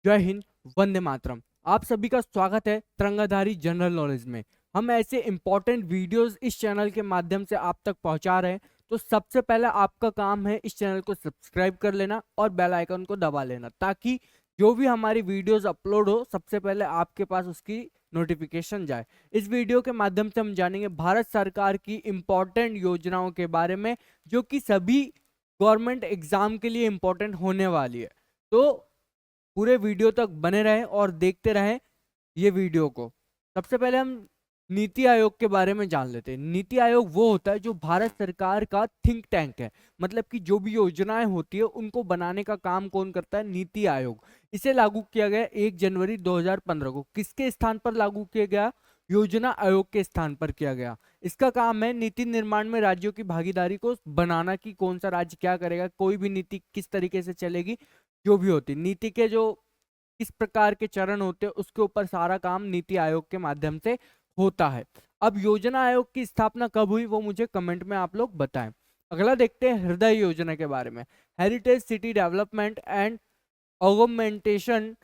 जय हिंद। वंदे मातरम। आप सभी का स्वागत है तिरंगाधारी जनरल नॉलेज में। हम ऐसे इंपॉर्टेंट वीडियोस इस चैनल के माध्यम से आप तक पहुंचा रहे हैं। तो सबसे पहले आपका काम है इस चैनल को सब्सक्राइब कर लेना और बेल आइकन को दबा लेना, ताकि जो भी हमारी वीडियोस अपलोड हो सबसे पहले आपके पास उसकी नोटिफिकेशन जाए। इस वीडियो के माध्यम से हम जानेंगे भारत सरकार की इंपॉर्टेंट योजनाओं के बारे में, जो कि सभी गवर्नमेंट एग्जाम के लिए इंपॉर्टेंट होने वाली है। तो पूरे वीडियो तक बने रहें और देखते रहें ये वीडियो को। सबसे पहले हम नीति आयोग के बारे में जान लेते हैं। नीति आयोग वो होता है जो भारत सरकार का थिंक टैंक है। मतलब कि जो भी योजनाएं होती है उनको बनाने का काम कौन करता है? नीति आयोग। इसे लागू किया गया 1 जनवरी 2015 को। किसके स्थान पर लागू किया गया? योजना आयोग के स्थान पर किया गया। इसका काम है नीति निर्माण में राज्यों की भागीदारी को बनाना, कि कौन सा राज्य क्या करेगा, कोई भी नीति किस तरीके से चलेगी, जो भी होती नीति के जो किस प्रकार के चरण होते हैं उसके ऊपर सारा काम नीति आयोग के माध्यम से होता है। अब योजना आयोग की स्थापना कब हुई वो मुझे कमेंट में आप लोग बताएं। अगला देखते हैं हृदय योजना के बारे में। Heritage city development and augmentation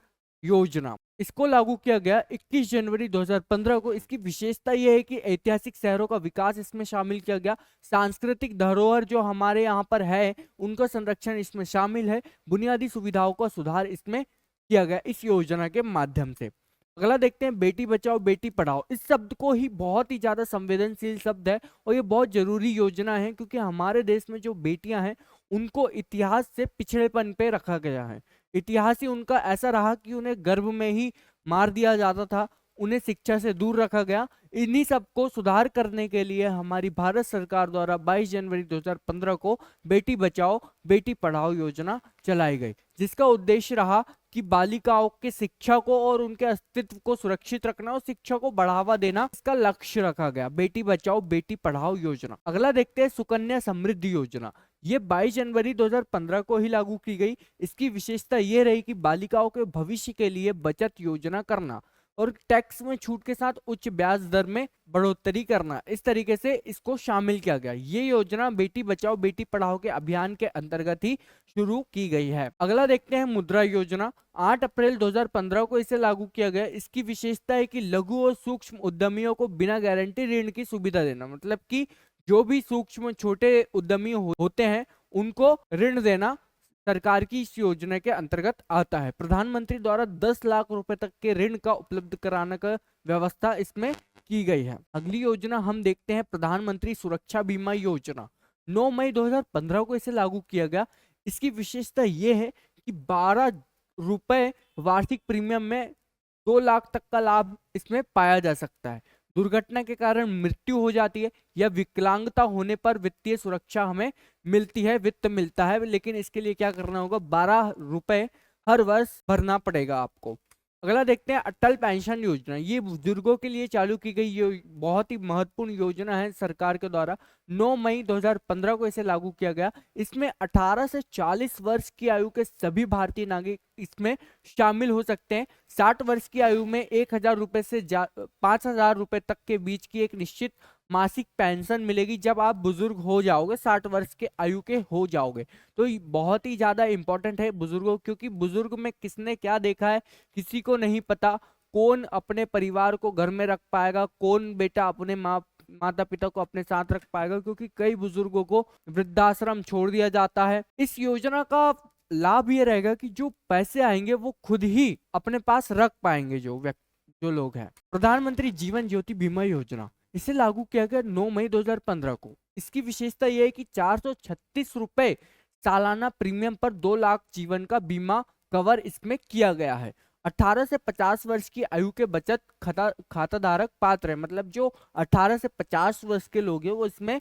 योजना। इसको लागू किया गया 21 जनवरी 2015 को। इसकी विशेषता यह है कि ऐतिहासिक शहरों का विकास इसमें शामिल किया गया। सांस्कृतिक धरोहर जो हमारे यहाँ पर है उनका संरक्षण इसमें शामिल है। बुनियादी सुविधाओं का सुधार इसमें किया गया इस योजना के माध्यम से। अगला देखते हैं बेटी बचाओ बेटी पढ़ाओ। इस शब्द को ही बहुत ही ज्यादा संवेदनशील शब्द है और ये बहुत जरूरी योजना है, क्योंकि हमारे देश में जो बेटियां हैं उनको इतिहास से पिछड़ेपन पे रखा गया है। इतिहास ही उनका ऐसा रहा कि उन्हें गर्भ में ही मार दिया जाता था, उन्हें शिक्षा से दूर रखा गया। इन्हीं सब को सुधार करने के लिए हमारी भारत सरकार द्वारा 22 जनवरी 2015 को बेटी बचाओ बेटी पढ़ाओ योजना चलाई गई, जिसका उद्देश्य रहा कि बालिकाओं के शिक्षा को और उनके अस्तित्व को सुरक्षित रखना और शिक्षा को बढ़ावा देना, इसका लक्ष्य रखा गया बेटी बचाओ बेटी पढ़ाओ योजना। अगला देखते हैं सुकन्या समृद्धि योजना। ये 22 जनवरी 2015 को ही लागू की गई। इसकी विशेषता ये रही कि बालिकाओं के भविष्य के लिए बचत योजना करना और टैक्स में छूट के साथ उच्च ब्याज दर में बढ़ोतरी करना, इस तरीके से इसको शामिल किया गया। ये योजना बेटी बचाओ बेटी पढ़ाओ के अभियान के अंतर्गत ही शुरू की गई है। अगला देखते हैं मुद्रा योजना। 8 अप्रैल 2015 को इसे लागू किया गया। इसकी विशेषता है कि लघु और सूक्ष्म उद्यमियों को बिना गारंटी ऋण की सुविधा देना। मतलब कि जो भी सूक्ष्म छोटे उद्यमी होते हैं उनको ऋण देना सरकार की इस योजना के अंतर्गत आता है। प्रधानमंत्री द्वारा 10 लाख रुपए तक के ऋण का उपलब्ध कराने का व्यवस्था इसमें की गई है। अगली योजना हम देखते हैं प्रधानमंत्री सुरक्षा बीमा योजना। 9 मई 2015 को इसे लागू किया गया। इसकी विशेषता यह है कि 12 रुपए वार्षिक प्रीमियम में 2 लाख तक का लाभ इसमें पाया जा सकता है। दुर्घटना के कारण मृत्यु हो जाती है या विकलांगता होने पर वित्तीय सुरक्षा हमें मिलती है, वित्त मिलता है, लेकिन इसके लिए क्या करना होगा? 12 रुपए हर वर्ष भरना पड़ेगा आपको। अगला देखते हैं अटल पेंशन योजना। ये बुजुर्गों के लिए चालू की गई ये बहुत ही महत्वपूर्ण योजना है सरकार के द्वारा। 9 मई 2015 को इसे लागू किया गया। इसमें 18 से 40 वर्ष की आयु के सभी भारतीय नागरिक इसमें शामिल हो सकते हैं। 60 वर्ष की आयु में 1000 रुपए से 5000 रुपए तक के बीच की एक निश्चित मासिक पेंशन मिलेगी जब आप बुजुर्ग हो जाओगे, 60 वर्ष के आयु के हो जाओगे। तो ये बहुत ही ज्यादा इंपॉर्टेंट है बुजुर्गों, क्योंकि बुजुर्ग में किसने क्या देखा है किसी को नहीं पता। कौन अपने परिवार को घर में रख पाएगा, कौन बेटा अपने माता पिता को अपने साथ रख पाएगा, क्योंकि कई बुजुर्गों को वृद्धाश्रम छोड़ दिया जाता है। इस योजना का लाभ ये रहेगा कि जो पैसे आएंगे वो खुद ही अपने पास रख पाएंगे जो लोग हैं। प्रधानमंत्री जीवन ज्योति बीमा योजना। इसे लागू किया गया 9 मई 2015 को। इसकी विशेषता यह है कि 436 रुपए सालाना प्रीमियम पर 2 लाख जीवन का बीमा कवर इसमें किया गया है। 18 से 50 वर्ष की आयु के बचत खाता धारक पात्र है। मतलब जो 18 से 50 वर्ष के लोग हैं वो इसमें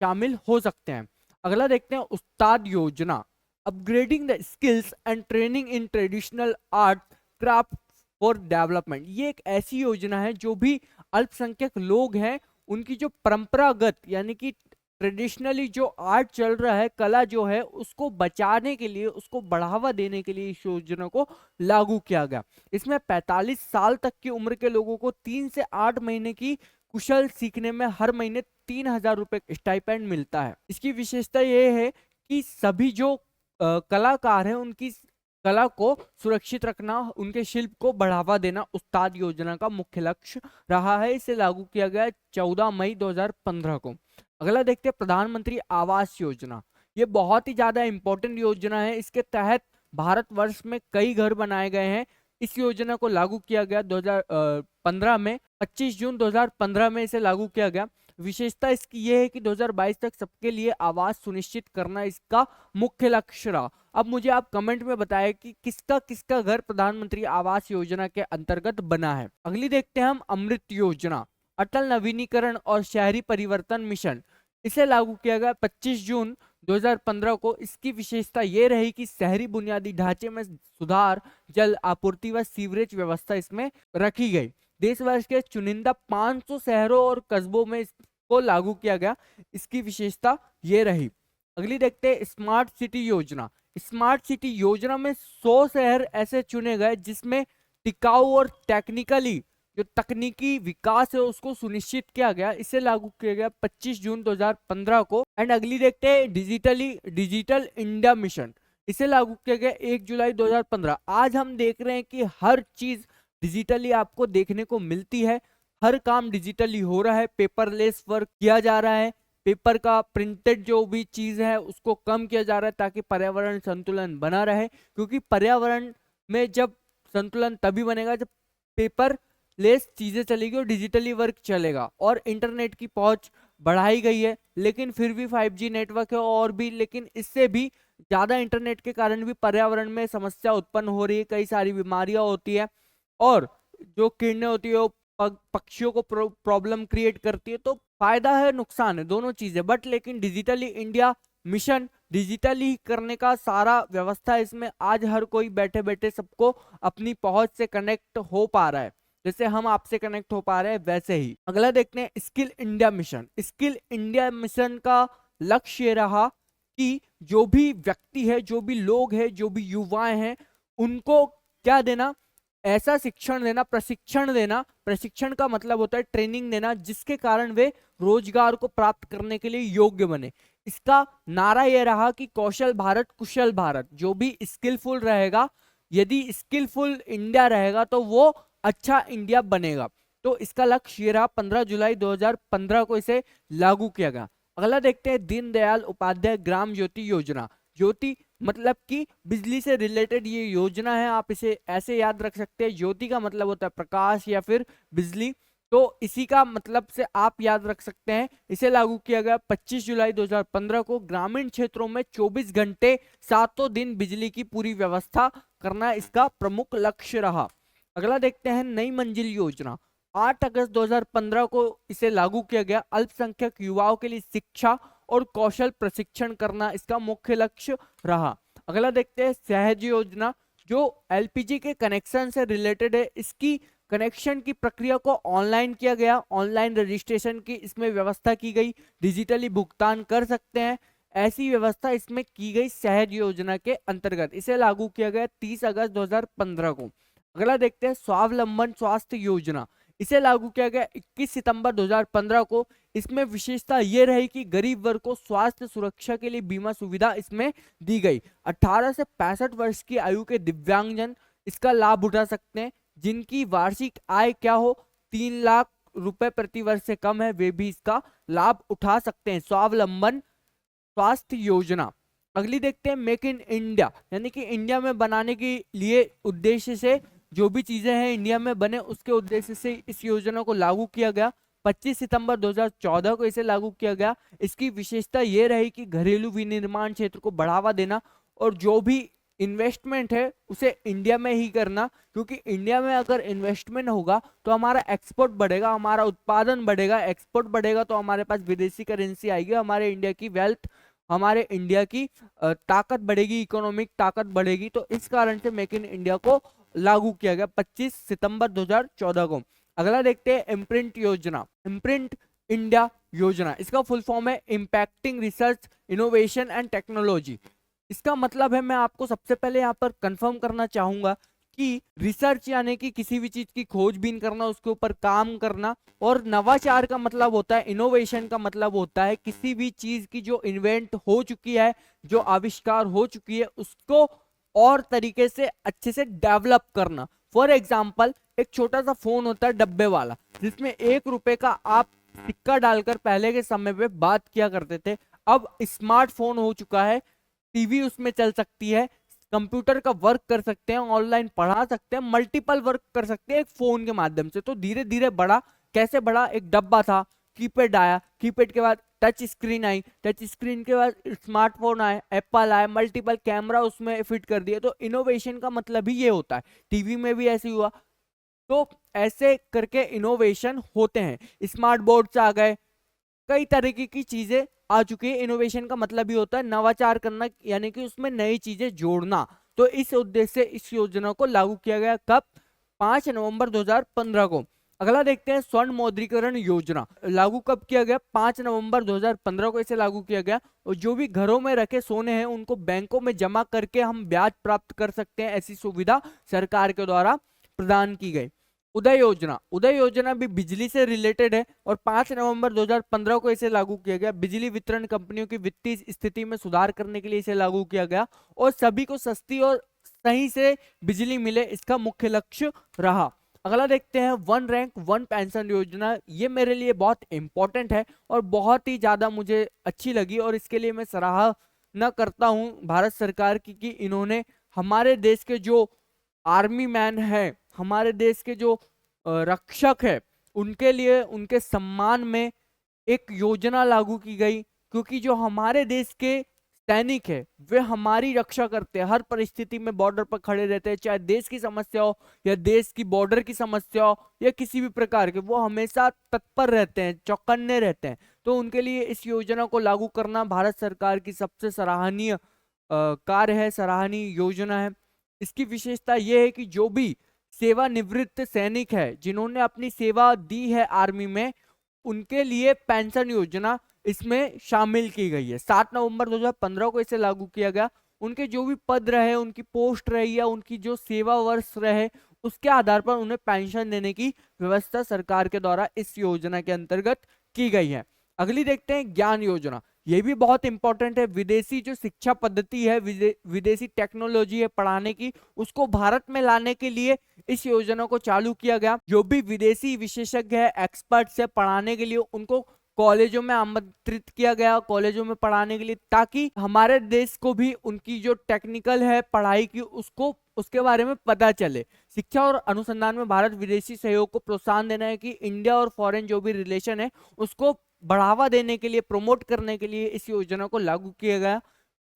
शामिल हो सकते हैं। अगला देखते हैं उस्ताद योजना। Upgrading the skills and training in traditional art craft for development. ये एक ऐसी योजना है जो भी अल्पसंख्यक लोग हैं उनकी जो परंपरागत यानी कि ट्रेडिशनली जो आर्ट चल रहा है, कला जो है, उसको बचाने के लिए, उसको बढ़ावा देने के लिए इस योजना को लागू किया गया। इसमें 45 साल तक की उम्र के लोगों को 3 से 8 महीने की कुशल सीखने में हर महीने 3000 रुपए स्टाइपेंड मिलता है। इसकी विशेषता यह है कि सभी जो कलाकार हैं उनकी कला को सुरक्षित रखना, उनके शिल्प को बढ़ावा देना उस्ताद योजना का मुख्य लक्ष्य रहा है। इसे लागू किया गया 14 मई 2015 को। अगला देखते हैं प्रधानमंत्री आवास योजना। ये बहुत ही ज्यादा इंपॉर्टेंट योजना है। इसके तहत भारतवर्ष में कई घर बनाए गए हैं। इस योजना को लागू किया गया 2015 में, 25 जून 2015 में इसे लागू किया गया। विशेषता इसकी यह है कि 2022 तक सबके लिए आवास सुनिश्चित करना इसका मुख्य लक्ष्य रहा। अब मुझे आप कमेंट में बताएं कि किसका किसका घर प्रधानमंत्री आवास योजना के अंतर्गत बना है। अगली देखते हैं हम अमृत योजना, अटल नवीनीकरण और शहरी परिवर्तन मिशन। इसे लागू किया गया 25 जून 2015 को। इसकी विशेषता ये रही कि शहरी बुनियादी ढांचे में सुधार, जल आपूर्ति व सीवरेज व्यवस्था इसमें रखी गई। देशभर के चुनिंदा 500 शहरों और कस्बों में इसको लागू किया गया। इसकी विशेषता ये रही। अगली देखते हैं स्मार्ट सिटी योजना। स्मार्ट सिटी योजना में 100 शहर ऐसे चुने गए जिसमें टिकाऊ और टेक्निकली जो तकनीकी विकास है उसको सुनिश्चित किया गया। इसे लागू किया गया 25 जून 2015 को। एंड अगली देखते हैं डिजिटल इंडिया मिशन। इसे लागू किया गया 1 जुलाई 2015। आज हम देख रहे हैं कि हर चीज डिजिटली आपको देखने को मिलती है। हर काम डिजिटली हो रहा है, पेपरलेस वर्क किया जा रहा है। पेपर का प्रिंटेड जो भी चीज है उसको कम किया जा रहा है ताकि पर्यावरण संतुलन बना रहे। क्योंकि पर्यावरण में जब संतुलन तभी बनेगा जब पेपर लेस चीजें चलेगी और डिजिटली वर्क चलेगा। और इंटरनेट की पहुंच बढ़ाई गई है, लेकिन फिर भी 5G नेटवर्क है और भी, लेकिन इससे भी ज्यादा इंटरनेट के कारण भी पर्यावरण में समस्या उत्पन्न हो रही है। कई सारी बीमारियां होती है और जो किरणें होती है वो पक्षियों को प्रॉब्लम क्रिएट करती है। तो फायदा है नुकसान है दोनों चीजें। बट लेकिन डिजिटली इंडिया मिशन डिजिटली करने का सारा व्यवस्था इसमें आज हर कोई बैठे बैठे सबको अपनी पहुंच से कनेक्ट हो पा रहा है। जैसे हम आपसे कनेक्ट हो पा रहे हैं वैसे ही। अगला देखते हैं skill India mission. Skill India mission का लक्ष्य रहा कि जो भी व्यक्ति है, जो भी लोग हैं, जो भी युवाएं हैं, उनको क्या देना, ऐसा शिक्षण देना, प्रशिक्षण देना। प्रशिक्षण का मतलब होता है ट्रेनिंग देना जिसके कारण वे रोजगार को प्राप्त करने के लिए योग्य बने। इसका नारा यह रहा कि कौशल भारत कुशल भारत। जो भी स्किलफुल रहेगा, यदि स्किलफुल इंडिया रहेगा तो वो अच्छा इंडिया बनेगा। तो इसका लक्ष्य ये रहा। 15 जुलाई 2015 को इसे लागू किया गया। अगला देखते हैं दीनदयाल उपाध्याय ग्राम ज्योति योजना। ज्योति मतलब कि बिजली से रिलेटेड ये योजना है। आप इसे ऐसे याद रख सकते हैं, ज्योति का मतलब होता है प्रकाश या फिर बिजली, तो इसी का मतलब से आप याद रख सकते हैं। इसे लागू किया गया 25 जुलाई 2015 को। ग्रामीण क्षेत्रों में 24 घंटे 7 दिन बिजली की पूरी व्यवस्था करना इसका प्रमुख लक्ष्य रहा। अगला देखते हैं नई मंजिल योजना। 8 अगस्त 2015 को इसे लागू किया गया। अल्पसंख्यक युवाओं के लिए शिक्षा और कौशल प्रशिक्षण करना इसका मुख्य लक्ष्य रहा। अगला देखते हैं सहज योजना, जो एलपीजी के कनेक्शन से रिलेटेड है। इसकी कनेक्शन की प्रक्रिया को ऑनलाइन किया गया। ऑनलाइन रजिस्ट्रेशन की इसमें व्यवस्था की गई। डिजिटली भुगतान कर सकते हैं, ऐसी व्यवस्था इसमें की गई सहज योजना के अंतर्गत। इसे लागू किया गया 30 अगस्त 2015 को। अगला देखते हैं स्वावलंबन स्वास्थ्य योजना। इसे लागू किया गया 21 सितंबर 2015 को। इसमें विशेषता यह रही कि गरीब वर्ग को स्वास्थ्य सुरक्षा के लिए बीमा सुविधा इसमें दी गई। 18 से 65 वर्ष की आयु के दिव्यांगजन इसका लाभ उठा सकते हैं। जिनकी वार्षिक आय क्या हो 3 लाख रुपए प्रति वर्ष से कम है, वे भी इसका लाभ उठा सकते हैं। स्वावलंबन स्वास्थ्य योजना। अगली देखते हैं मेक इन इंडिया, यानी कि इंडिया में बनाने के लिए उद्देश्य से जो भी चीजें हैं इंडिया में बने उसके उद्देश्य से इस योजना को लागू किया गया। 25 सितंबर 2014 को इसे लागू किया गया। इसकी विशेषता ये रही कि घरेलू विनिर्माण क्षेत्र को बढ़ावा देना और जो भी इन्वेस्टमेंट है उसे इंडिया में ही करना। क्योंकि इंडिया में अगर इन्वेस्टमेंट होगा तो हमारा एक्सपोर्ट बढ़ेगा, हमारा उत्पादन बढ़ेगा। एक्सपोर्ट बढ़ेगा तो हमारे पास विदेशी करेंसी आएगी, हमारे इंडिया की वेल्थ, हमारे इंडिया की ताकत बढ़ेगी, इकोनॉमिक ताकत बढ़ेगी। तो इस कारण से मेक इन इंडिया को लागू किया गया 25 सितंबर 2014 को। अगला देखते हैं इम्प्रिंट योजना। इम्प्रिंट इंडिया योजना, इसका फुल फॉर्म है impacting research innovation and technology. इसका मतलब है, मैं आपको सबसे पहले यहाँ पर कंफर्म करना चाहूंगा कि रिसर्च यानी कि किसी भी चीज की खोजबीन करना, उसके ऊपर काम करना। और नवाचार का मतलब होता है, इनोवेशन का मतलब होता है किसी भी चीज की जो इन्वेंट हो चुकी है, जो आविष्कार हो चुकी है, उसको और तरीके से अच्छे से डेवलप करना। फॉर एग्जाम्पल, एक छोटा सा फोन होता है डब्बे वाला, जिसमें 1 रुपए का आप सिक्का डालकर पहले के समय पे बात किया करते थे। अब स्मार्टफोन हो चुका है, टीवी उसमें चल सकती है, कंप्यूटर का वर्क कर सकते हैं, ऑनलाइन पढ़ा सकते हैं, मल्टीपल वर्क कर सकते हैं एक फोन के माध्यम से। तो धीरे धीरे बढ़ा, कैसे बढ़ा? एक डब्बा था, कीपैड आया, कीपैड के बाद touch screen I, touch screen के बाद स्मार्टफोन आए, एप्पल आए, मल्टीपल कैमरा उसमें फिट कर दिए। तो इनोवेशन का मतलब ही ये होता है। टीवी में भी ऐसे हुआ। तो ऐसे करके इनोवेशन होते हैं। स्मार्ट बोर्ड्स आ गए, कई तरीके की चीजें आ चुकी है। इनोवेशन का मतलब ही होता है नवाचार करना, यानी कि उसमें नई चीजें जोड़ना। तो इस उद्देश्य से इस योजना को लागू किया गया। कब? 5 नवंबर 2015 को। अगला देखते हैं, स्वर्ण मौद्रीकरण योजना लागू कब किया गया? 5 नवंबर 2015 को इसे लागू किया गया। और जो भी घरों में रखे सोने हैं उनको बैंकों में जमा करके हम ब्याज प्राप्त कर सकते हैं, ऐसी सुविधा सरकार के द्वारा प्रदान की गई। उदय योजना, उदय योजना भी बिजली से रिलेटेड है और 5 नवंबर 2015 को इसे लागू किया गया। बिजली वितरण कंपनियों की वित्तीय स्थिति में सुधार करने के लिए इसे लागू किया गया और सभी को सस्ती और सही से बिजली मिले, इसका मुख्य लक्ष्य रहा। अगला देखते हैं, वन रैंक वन पेंशन योजना। ये मेरे लिए बहुत इंपॉर्टेंट है और बहुत ही ज्यादा मुझे अच्छी लगी और इसके लिए मैं सराहना करता हूं भारत सरकार की कि इन्होंने हमारे देश के जो आर्मी मैन है, हमारे देश के जो रक्षक है, उनके लिए उनके सम्मान में एक योजना लागू की गई। क्योंकि जो हमारे देश के सैनिक है वे हमारी रक्षा करते हैं, हर परिस्थिति में बॉर्डर पर खड़े रहते हैं, चाहे देश की समस्या हो या देश की बॉर्डर की समस्या हो या किसी भी प्रकार के, वो हमेशा तत्पर रहते हैं, चौकन्ने रहते हैं। तो उनके लिए इस योजना को लागू करना भारत सरकार की सबसे सराहनीय कार्य है, सराहनीय योजना है। इसकी विशेषता यह है कि जो भी सेवानिवृत्त सैनिक है जिन्होंने अपनी सेवा दी है आर्मी में, उनके लिए पेंशन योजना इसमें शामिल की गई है। 7 नवंबर 2015 को इसे लागू किया गया। उनके जो भी पद रहे, उनकी पोस्ट रही या उनकी जो सेवा वर्ष रहे, उसके आधार पर उन्हें पेंशन देने की व्यवस्था सरकार के द्वारा इस योजना के अंतर्गत की गई है। अगली देखते हैं, ज्ञान योजना। ये भी बहुत इंपॉर्टेंट है। विदेशी जो शिक्षा पद्धति है, विदेशी टेक्नोलॉजी है पढ़ाने की, उसको भारत में लाने के लिए इस योजना को चालू किया गया। जो भी विदेशी विशेषज्ञ है, एक्सपर्ट्स है पढ़ाने के लिए, उनको कॉलेजों में आमंत्रित किया गया, कॉलेजों में पढ़ाने के लिए, ताकि हमारे देश को भी उनकी जो टेक्निकल है पढ़ाई की, उसको उसके बारे में पता चले। शिक्षा और अनुसंधान में भारत विदेशी सहयोग को प्रोत्साहन देना है कि इंडिया और फॉरेन जो भी रिलेशन है उसको बढ़ावा देने के लिए, प्रमोट करने के लिए इस योजना को लागू किया गया,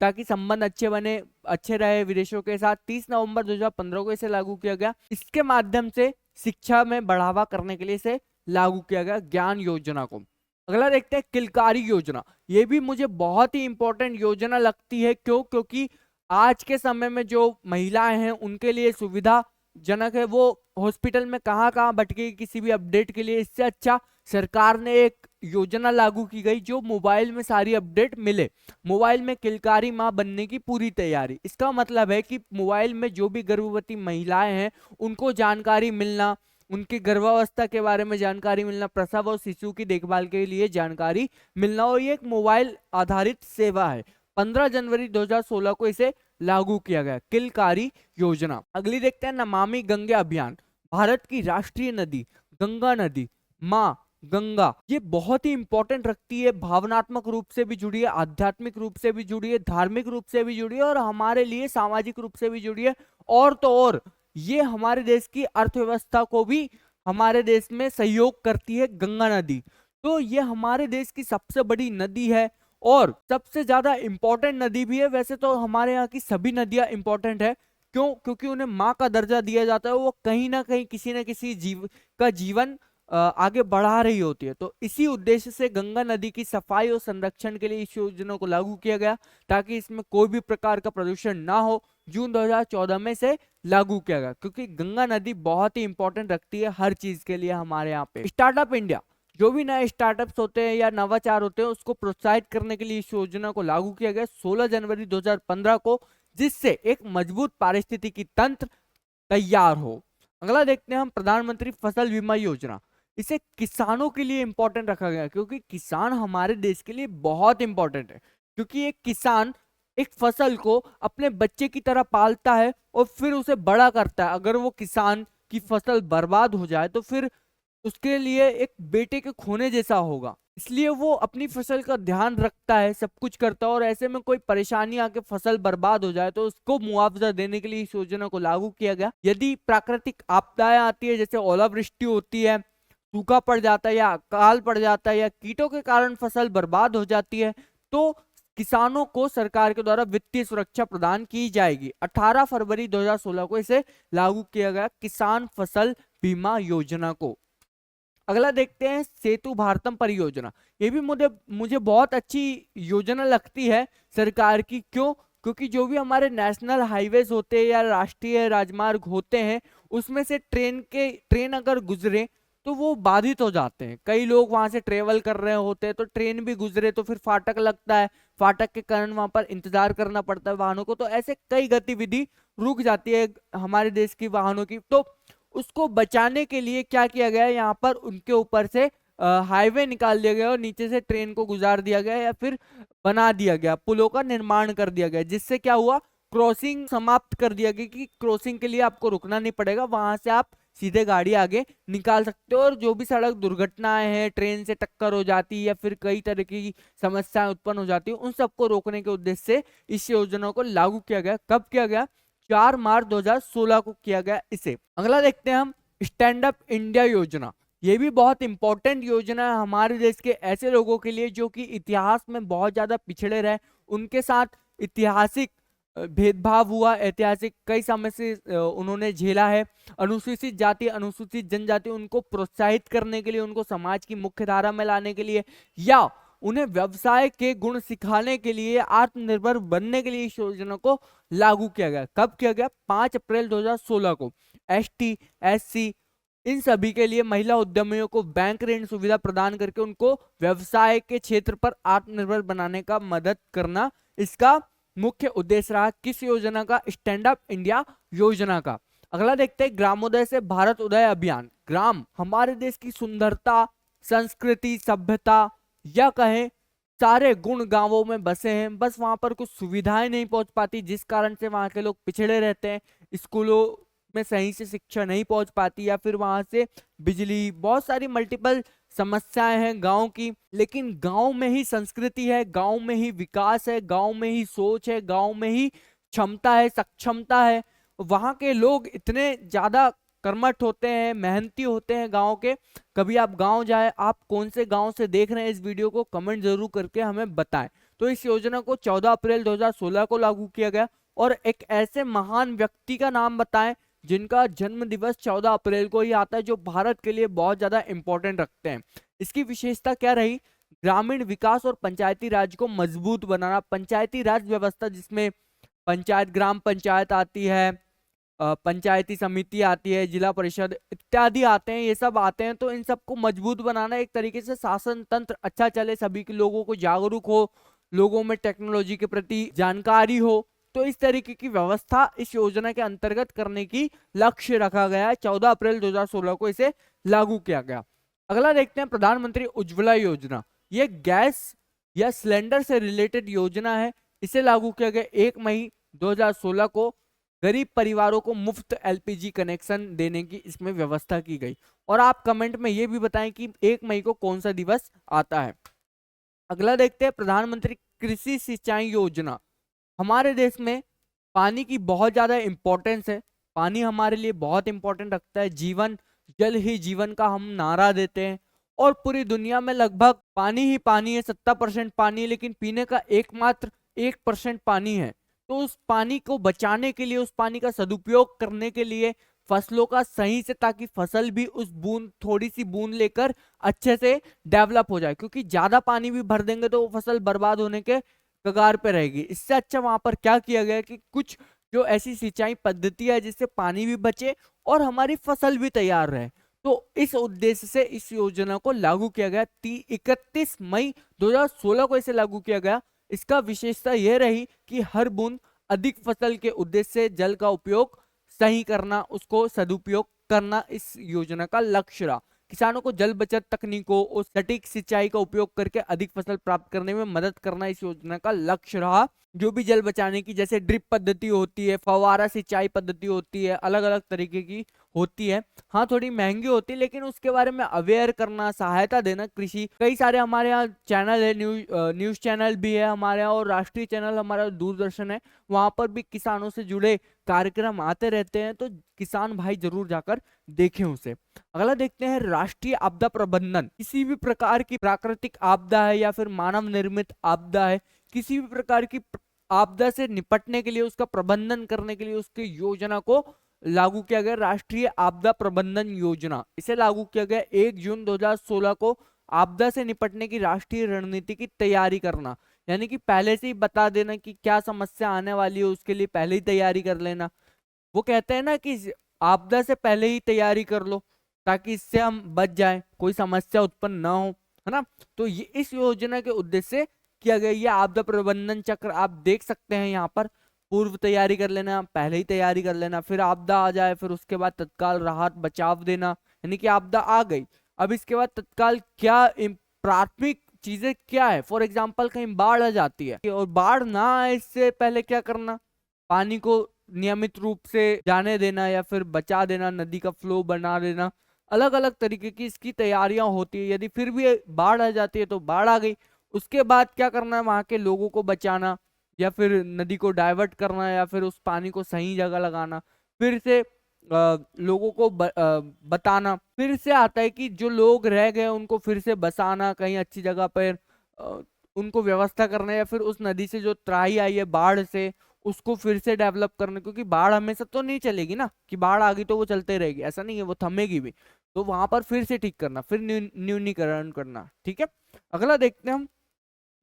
ताकि संबंध अच्छे बने, अच्छे रहे विदेशों के साथ। 30 नवंबर 2015 को इसे लागू किया गया। इसके माध्यम से शिक्षा में बढ़ावा करने के लिए इसे लागू किया गया, ज्ञान योजना को। अगला देखते हैं, किलकारी योजना। ये भी मुझे बहुत ही इंपॉर्टेंट योजना लगती है। क्यों? क्योंकि आज के समय में जो महिलाएं हैं उनके लिए सुविधाजनक है। वो हॉस्पिटल में कहाँ कहाँ भटके किसी भी अपडेट के लिए, इससे अच्छा सरकार ने एक योजना लागू की गई जो मोबाइल में सारी अपडेट मिले। मोबाइल में किलकारी मां बनने की पूरी तैयारी। इसका मतलब है कि मोबाइल में जो भी गर्भवती महिलाएं हैं उनको जानकारी मिलना, उनकी गर्भावस्था के बारे में जानकारी मिलना, प्रसव और शिशु की देखभाल के लिए जानकारी मिलना, और ये एक मोबाइल आधारित सेवा है। 15 जनवरी 2016 को इसे लागू किया गया, किलकारी योजना। अगली देखते हैं, नमामि गंगे अभियान। भारत की राष्ट्रीय नदी गंगा नदी, माँ गंगा, ये बहुत ही इंपॉर्टेंट रखती है। भावनात्मक रूप से भी जुड़ी है, आध्यात्मिक रूप से भी जुड़ी है, धार्मिक रूप से भी जुड़ी है और हमारे लिए सामाजिक रूप से भी जुड़ी है। और तो और ये हमारे देश की अर्थव्यवस्था को भी हमारे देश में सहयोग करती है गंगा नदी। तो ये हमारे देश की सबसे बड़ी नदी है और सबसे ज्यादा इंपॉर्टेंट नदी भी है। वैसे तो हमारे यहाँ की सभी नदियां इंपॉर्टेंट है। क्यों? क्योंकि उन्हें माँ का दर्जा दिया जाता है। वो कहीं ना कहीं किसी न किसी जीवन आगे बढ़ा रही होती है। तो इसी उद्देश्य से गंगा नदी की सफाई और संरक्षण के लिए इस योजना को लागू किया गया, ताकि इसमें कोई भी प्रकार का प्रदूषण ना हो। जून 2014 में से लागू किया गया, क्योंकि गंगा नदी बहुत ही इंपॉर्टेंट रखती है हर चीज के लिए हमारे यहाँ पे। स्टार्टअप इंडिया, जो भी नए स्टार्टअप्स होते हैं या नवाचार होते हैं उसको प्रोत्साहित करने के लिए इस योजना को लागू किया गया 16 जनवरी 2015 को, जिससे एक मजबूत पारिस्थितिकी तंत्र तैयार हो। अगला देखते हैं हम, प्रधानमंत्री फसल बीमा योजना। इसे किसानों के लिए इंपॉर्टेंट रखा गया, क्योंकि किसान हमारे देश के लिए बहुत इंपॉर्टेंट है। क्योंकि एक किसान एक फसल को अपने बच्चे की तरह पालता है और फिर उसे बड़ा करता है। अगर वो किसान की फसल बर्बाद हो जाए तो फिर उसके लिए एक बेटे के खोने जैसा होगा। इसलिए वो अपनी फसल का ध्यान रखता है, सब कुछ करता है, और ऐसे में कोई परेशानी आके फसल बर्बाद हो जाए तो उसको मुआवजा देने के लिए इस योजना को लागू किया गया। यदि प्राकृतिक आपदाएं आती है, जैसे ओलावृष्टि होती है, सूखा पड़ जाता है या अकाल पड़ जाता है या कीटों के कारण फसल बर्बाद हो जाती है, तो किसानों को सरकार के द्वारा वित्तीय सुरक्षा प्रदान की जाएगी। 18 फरवरी 2016 को इसे लागू किया गया, किसान फसल बीमा योजना को। अगला देखते हैं सेतु भारतम परियोजना। ये भी मुझे मुझे बहुत अच्छी योजना लगती है सरकार की। क्यों? क्योंकि जो भी हमारे नेशनल हाईवेज होते हैं या राष्ट्रीय राजमार्ग होते हैं, उसमें से ट्रेन अगर गुजरे तो वो बाधित हो जाते हैं। कई लोग वहां से ट्रेवल कर रहे होते हैं तो ट्रेन भी गुजरे तो फिर फाटक लगता है, फाटक के कारण वहां पर इंतजार करना पड़ता है वाहनों को, तो ऐसे कई गतिविधि रुक जाती है हमारे देश की वाहनों की। तो उसको बचाने के लिए क्या किया गया है, यहाँ पर उनके ऊपर से हाईवे निकाल दिया गया और नीचे से ट्रेन को गुजार दिया गया या फिर बना दिया गया, पुलों का निर्माण कर दिया गया, जिससे क्या हुआ, क्रॉसिंग समाप्त कर दिया गया कि क्रॉसिंग के लिए आपको रुकना नहीं पड़ेगा, वहां से आप सीधे गाड़ी आगे निकाल सकते हो। और जो भी सड़क दुर्घटनाएं हैं, ट्रेन से टक्कर हो जाती है या फिर कई तरह की समस्याएं उत्पन्न हो जाती है, उन सबको रोकने के उद्देश्य से इस योजना को लागू किया गया। कब किया गया? 4 मार्च 2016 को किया गया इसे। अगला देखते हैं हम स्टैंड अप इंडिया योजना। ये भी बहुत इंपॉर्टेंट योजना है हमारे देश के ऐसे लोगों के लिए जो कि इतिहास में बहुत ज्यादा पिछड़े रहे, उनके साथ ऐतिहासिक भेदभाव हुआ, ऐतिहासिक कई समय से उन्होंने झेला है। अनुसूचित जाति, अनुसूचित जनजाति, उनको प्रोत्साहित करने के लिए, उनको समाज की मुख्य धारा में लाने के लिए या उन्हें व्यवसाय के गुण सिखाने के लिए, आत्मनिर्भर बनने के लिए इस योजना को लागू किया गया। कब किया गया? 5 अप्रैल 2016 को। एसटी, एससी, इन सभी के लिए महिला उद्यमियों को बैंक ऋण सुविधा प्रदान करके उनको व्यवसाय के क्षेत्र पर आत्मनिर्भर बनाने का मदद करना इसका मुख्य उद्देश्य रहा। किस योजना का? स्टैंड अप इंडिया योजना का। अगला देखते हैं ग्रामोदय से भारत उदय अभियान। ग्राम हमारे देश की सुंदरता, संस्कृति, सभ्यता या कहें सारे गुण गांवों में बसे हैं, बस वहां पर कुछ सुविधाएं नहीं पहुंच पाती, जिस कारण से वहां के लोग पिछड़े रहते हैं। स्कूलों में सही से शिक्षा नहीं पहुंच पाती या फिर वहां से बिजली, बहुत सारी मल्टीपल समस्याएं हैं गांव की। लेकिन गांव में ही संस्कृति है, गांव में ही विकास है, गांव में ही सोच है, गांव में ही क्षमता है, सक्षमता है। वहां के लोग इतने ज्यादा कर्मठ होते हैं, मेहनती होते हैं गांव के। कभी आप गांव जाए, आप कौन से गांव से देख रहे हैं इस वीडियो को कमेंट जरूर करके हमें बताएं। तो इस योजना को 14 अप्रैल 2016 को लागू किया गया। और एक ऐसे महान व्यक्ति का नाम बताएं जिनका जन्म दिवस 14 अप्रैल को ही आता है, जो भारत के लिए बहुत ज्यादा इंपॉर्टेंट रखते हैं। इसकी विशेषता क्या रही? ग्रामीण विकास और पंचायती राज को मजबूत बनाना। पंचायती राज व्यवस्था जिसमें पंचायत, ग्राम पंचायत आती है, पंचायती समिति आती है, जिला परिषद इत्यादि आते हैं, ये सब आते हैं। तो इन सबको मजबूत बनाना, एक तरीके से शासन तंत्र अच्छा चले, सभी के लोगों को जागरूक हो, लोगों में टेक्नोलॉजी के प्रति जानकारी हो, तो इस तरीके की व्यवस्था इस योजना के अंतर्गत करने की लक्ष्य रखा गया है। 14 अप्रैल 2016 को इसे लागू किया गया। अगला देखते हैं प्रधानमंत्री उज्ज्वला योजना। ये गैस या सिलेंडर से रिलेटेड योजना है। इसे लागू किया गया 1 मई 2016 को। गरीब परिवारों को मुफ्त एलपीजी कनेक्शन देने की इसमें व्यवस्था की गई। और आप कमेंट में ये भी बताएं कि 1 मई को कौन सा दिवस आता है। अगला देखते हैं प्रधानमंत्री कृषि सिंचाई योजना। हमारे देश में पानी की बहुत ज्यादा इंपॉर्टेंस है, पानी हमारे लिए बहुत इंपॉर्टेंट रखता है। जीवन, जल ही जीवन का हम नारा देते हैं और पूरी दुनिया में लगभग पानी ही पानी है, 70% पानी है, लेकिन पीने का एकमात्र 1% पानी है। तो उस पानी को बचाने के लिए, उस पानी का सदुपयोग करने के लिए, फसलों का सही से, ताकि फसल भी उस बूंद, थोड़ी सी बूंद लेकर अच्छे से डेवलप हो जाए, क्योंकि ज्यादा पानी भी भर देंगे तो वो फसल बर्बाद होने के कगार पे रहेगी। इससे अच्छा वहां पर क्या किया गया कि कुछ जो ऐसी सिंचाई पद्धति है जिससे पानी भी बचे और हमारी फसल भी तैयार रहे, तो इस उद्देश्य से इस योजना को लागू किया गया। 31 मई 2016 को इसे लागू किया गया। इसका विशेषता यह रही कि हर बूंद अधिक फसल के उद्देश्य से जल का उपयोग सही करना, उसको सदुपयोग करना इस योजना का लक्ष्य रहा। किसानों को जल बचत तकनीकों और सटीक सिंचाई का उपयोग करके अधिक फसल प्राप्त करने में मदद करना इस योजना का लक्ष्य रहा। जो भी जल बचाने की जैसे ड्रिप पद्धति होती है, फव्वारा सिंचाई पद्धति होती है, अलग अलग तरीके की होती है। हाँ, थोड़ी महंगी होती है, लेकिन उसके बारे में अवेयर करना, सहायता देना कृषि, कई सारे हमारे यहाँ चैनल है, न्यूज चैनल भी है हमारे यहाँ, और राष्ट्रीय चैनल हमारा दूरदर्शन है, वहां पर भी किसानों से जुड़े कार्यक्रम आते रहते हैं, तो किसान भाई जरूर जाकर देखें उसे। अगला देखते हैं राष्ट्रीय आपदा प्रबंधन। किसी भी प्रकार की प्राकृतिक आपदा है या फिर मानव निर्मित आपदा है, किसी भी प्रकार की आपदा से निपटने के लिए, उसका प्रबंधन करने के लिए उसकी योजना को लागू किया गया, राष्ट्रीय आपदा प्रबंधन योजना। इसे लागू किया गया 1 जून 2016 को। आपदा से निपटने की राष्ट्रीय रणनीति की तैयारी करना, यानी कि पहले से ही बता देना कि क्या समस्या आने वाली है, उसके लिए पहले ही तैयारी कर लेना। वो कहते हैं ना कि आपदा से पहले ही तैयारी कर लो, ताकि इससे हम बच जाएं, कोई समस्या उत्पन्न ना हो, है ना। तो ये इस योजना के उद्देश्य से किया गया ये आपदा प्रबंधन चक्र आप देख सकते हैं यहाँ पर। पूर्व तैयारी कर लेना, पहले ही तैयारी कर लेना, फिर आपदा आ जाए, फिर उसके बाद तत्काल राहत बचाव देना, यानी कि आपदा आ गई, अब इसके बाद तत्काल क्या प्राथमिक चीजें क्या है। फॉर एग्जाम्पल कहीं बाढ़ आ जाती है, और बाढ़ ना आए इससे पहले क्या करना, पानी को नियमित रूप से जाने देना या फिर बचा देना, नदी का फ्लो बना देना, अलग अलग तरीके की इसकी तैयारियां होती है। यदि फिर भी बाढ़ आ जाती है तो बाढ़ आ गई, उसके बाद क्या करना है, वहां के लोगों को बचाना, या फिर नदी को डाइवर्ट करना, या फिर उस पानी को सही जगह लगाना, फिर से लोगों को बताना। फिर से आता है कि जो लोग रह गए उनको फिर से बसाना कहीं अच्छी जगह पर, उनको व्यवस्था करना, या फिर उस नदी से जो त्राही आई है बाढ़ से, उसको फिर से डेवलप करना, क्योंकि बाढ़ हमेशा तो नहीं चलेगी ना, कि बाढ़ आ गई तो वो चलते रहेगी, ऐसा नहीं है, वो थमेगी भी। तो वहां पर फिर से ठीक करना, फिर न्यूनीकरण करना। ठीक है, अगला देखते हैं हम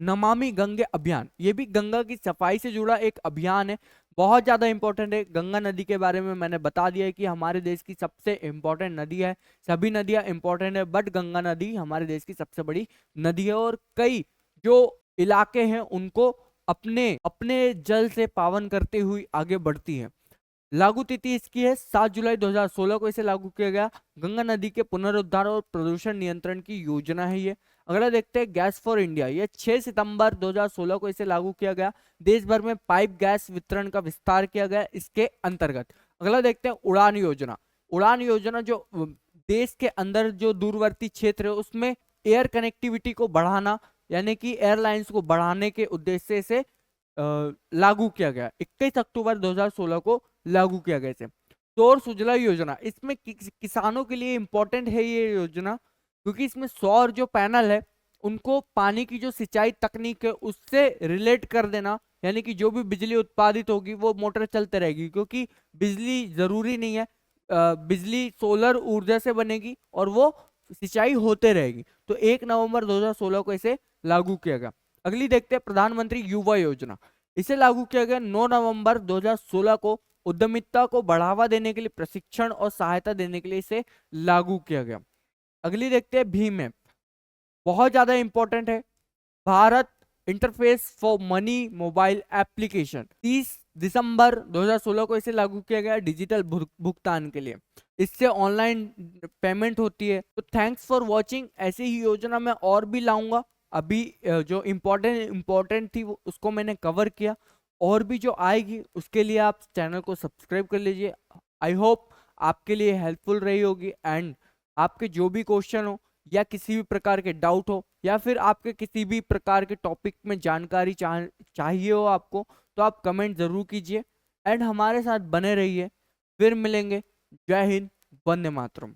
नमामि गंगे अभियान। ये भी गंगा की सफाई से जुड़ा एक अभियान है, बहुत ज्यादा इंपॉर्टेंट है। गंगा नदी के बारे में मैंने बता दिया है कि हमारे देश की सबसे इंपॉर्टेंट नदी है, सभी नदियां इंपॉर्टेंट है, बट गंगा नदी हमारे देश की सबसे बड़ी नदी है, और कई जो इलाके हैं उनको अपने अपने जल से पावन करते हुए आगे बढ़ती है। लागू तिथि इसकी है 7 जुलाई 2016 को इसे लागू किया गया। गंगा नदी के पुनरुद्धार और प्रदूषण नियंत्रण की योजना है ये। अगला देखते हैं गैस फॉर इंडिया। ये 6 सितंबर 2016 को इसे लागू किया गया। देश भर में पाइप गैस वितरण का विस्तार किया गया इसके अंतर्गत। अगला देखते हैं उड़ान योजना। उड़ान योजना जो देश के अंदर जो दूरवर्ती क्षेत्र है उसमें एयर कनेक्टिविटी को बढ़ाना, यानी कि एयरलाइंस को बढ़ाने के उद्देश्य से लागू किया गया। 21 अक्टूबर 2016 को लागू किया गया इसे। सौर सुजला योजना, इसमें किसानों के लिए इंपॉर्टेंट है ये योजना, क्योंकि इसमें सौर जो पैनल है उनको पानी की जो सिंचाई तकनीक है उससे रिलेट कर देना, यानी कि जो भी बिजली उत्पादित होगी वो मोटर चलते रहेगी, क्योंकि बिजली जरूरी नहीं है, बिजली सोलर ऊर्जा से बनेगी और वो सिंचाई होते रहेगी। तो 1 नवंबर 2016 को इसे लागू किया गया। अगली देखते हैं प्रधानमंत्री युवा योजना। इसे लागू किया गया 9 नवंबर 2016 को। उद्यमिता को बढ़ावा देने के लिए प्रशिक्षण और सहायता देने के लिए इसे लागू किया गया। अगली देखते हैं भीम ऐप, बहुत ज्यादा इंपॉर्टेंट है। Bharat interface for money mobile application, 30 दिसंबर 2016 को इसे लागू किया गया डिजिटल भुगतान के लिए। इससे ऑनलाइन पेमेंट होती है। तो थैंक्स फॉर वॉचिंग। ऐसी ही योजना मैं और भी लाऊंगा। अभी जो इम्पोर्टेंट थी उसको मैंने कवर किया, और भी जो आएगी उसके लिए आप चैनल को सब्सक्राइब कर लीजिए। आई होप आपके लिए हेल्पफुल रही होगी। एंड आपके जो भी क्वेश्चन हो या किसी भी प्रकार के डाउट हो या फिर आपके किसी भी प्रकार के टॉपिक में जानकारी चाहिए हो आपको, तो आप कमेंट जरूर कीजिए एंड हमारे साथ बने रहिए। फिर मिलेंगे। जय हिंद, वंदे मातरम।